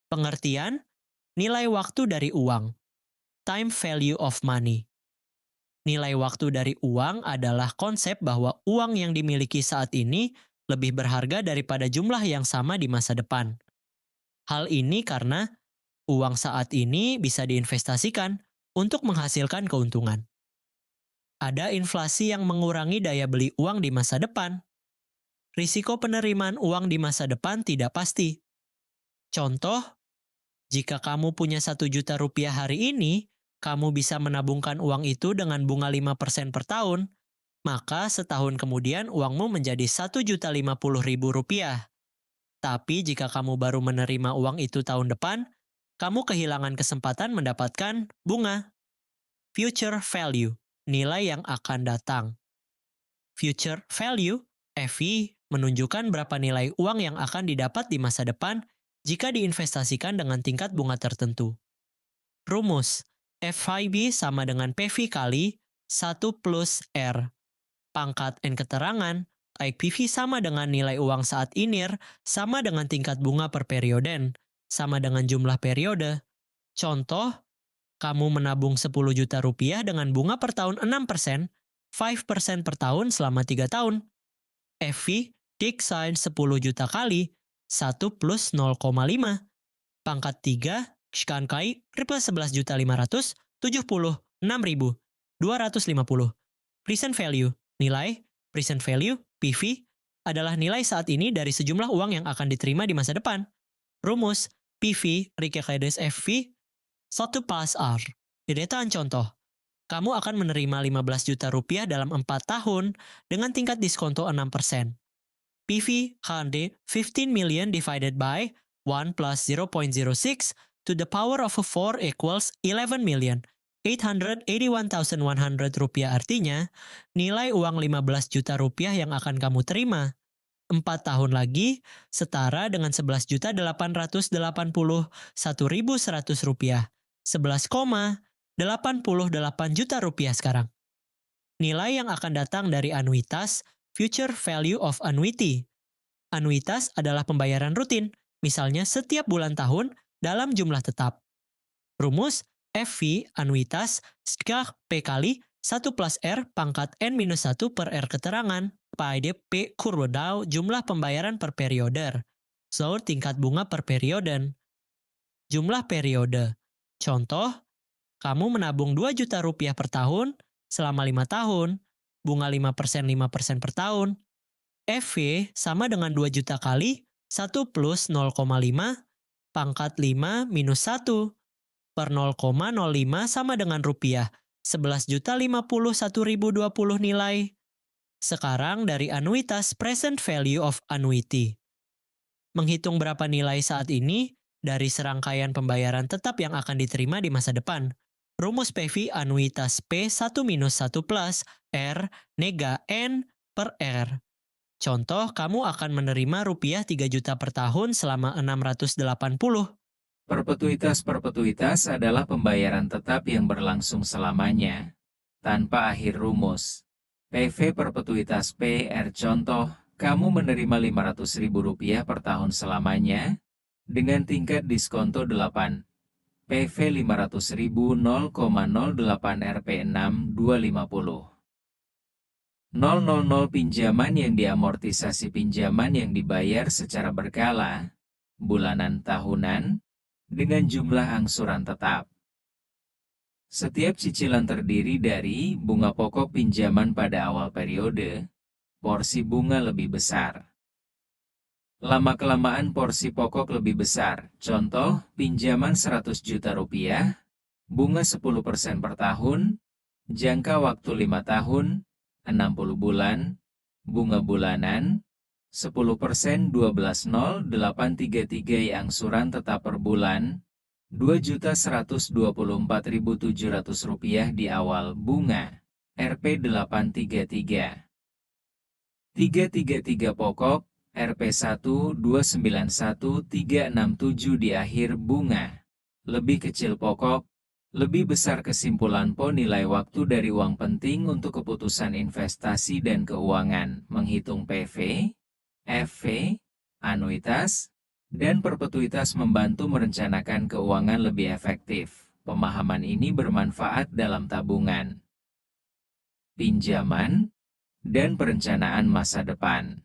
Pengertian, nilai waktu dari uang, time value of money. Nilai waktu dari uang adalah konsep bahwa uang yang dimiliki saat ini lebih berharga daripada jumlah yang sama di masa depan. Hal ini karena uang saat ini bisa diinvestasikan untuk menghasilkan keuntungan. Ada inflasi yang mengurangi daya beli uang di masa depan. Risiko penerimaan uang di masa depan tidak pasti. Contoh, jika kamu punya 1 juta rupiah hari ini, kamu bisa menabungkan uang itu dengan bunga 5% per tahun, maka setahun kemudian uangmu menjadi 1.050.000 rupiah. Tapi jika kamu baru menerima uang itu tahun depan, kamu kehilangan kesempatan mendapatkan bunga. Future value, nilai yang akan datang. Future value, FV, menunjukkan berapa nilai uang yang akan didapat di masa depan jika diinvestasikan dengan tingkat bunga tertentu. Rumus, FIB sama dengan PV kali 1 plus R. Pangkat N keterangan, IPV sama dengan nilai uang saat INIR, sama dengan tingkat bunga per perioden, sama dengan jumlah periode. Contoh, kamu menabung 10 juta rupiah dengan bunga per tahun 6%, 5% per tahun selama 3 tahun. FV, dig sign 10 juta kali, 1 plus 0,5. Pangkat 3, Kskan Kai, triple 11.576.250. Present value, nilai, present value, PV, adalah nilai saat ini dari sejumlah uang yang akan diterima di masa depan. Rumus, PV, Rikekaides FV, 1 plus R. Deretan contoh, kamu akan menerima 15 juta rupiah dalam 4 tahun dengan tingkat diskonto 6%. PV HD 15 million divided by 1 plus 0.06 to the power of 4 equals 11 million. 881.100 rupiah artinya nilai uang 15 juta rupiah yang akan kamu terima 4 tahun lagi setara dengan 11.881.100 rupiah. 11,88 juta rupiah sekarang. Nilai yang akan datang dari anuitas, future value of annuity. Anuitas adalah pembayaran rutin, misalnya setiap bulan tahun dalam jumlah tetap. Rumus, FV anuitas skak P kali 1 plus R pangkat N-1 per R keterangan, pai P kurva Dow jumlah pembayaran per perioder, so tingkat bunga per perioden. Jumlah periode. Contoh, kamu menabung 2 juta rupiah per tahun selama 5 tahun, bunga 5% per tahun. FV sama dengan 2 juta kali 1 plus 0,5 pangkat 5 minus 1 per 0,05 sama dengan rupiah 11.051.020 nilai. Sekarang dari anuitas present value of annuity. Menghitung berapa nilai saat ini dari serangkaian pembayaran tetap yang akan diterima di masa depan. Rumus PV anuitas P1 minus 1 plus R nega N per R. Contoh, kamu akan menerima rupiah 3 juta per tahun selama 680. Perpetuitas adalah pembayaran tetap yang berlangsung selamanya, tanpa akhir rumus. PV perpetuitas PR contoh, kamu menerima Rp500.000 per tahun selamanya, dengan tingkat diskonto 8. PV 500.000 0,08 Rp 6250. 000 pinjaman yang diamortisasi pinjaman yang dibayar secara berkala, bulanan tahunan, dengan jumlah angsuran tetap. Setiap cicilan terdiri dari bunga pokok pinjaman pada awal periode, porsi bunga lebih besar. Lama-kelamaan porsi pokok lebih besar, contoh pinjaman 100 juta rupiah, bunga 10% per tahun, jangka waktu 5 tahun, 60 bulan, bunga bulanan, 10% 12.0833 angsuran tetap per bulan, Rp2.124.700 di awal bunga, Rp 833. 333 pokok, Rp 1.291.367 di akhir bunga. Lebih kecil pokok, lebih besar kesimpulan Po nilai waktu dari uang penting untuk keputusan investasi dan keuangan, menghitung PV, FV, anuitas, Dan perpetuitas membantu merencanakan keuangan lebih efektif. Pemahaman ini bermanfaat dalam tabungan, pinjaman, dan perencanaan masa depan.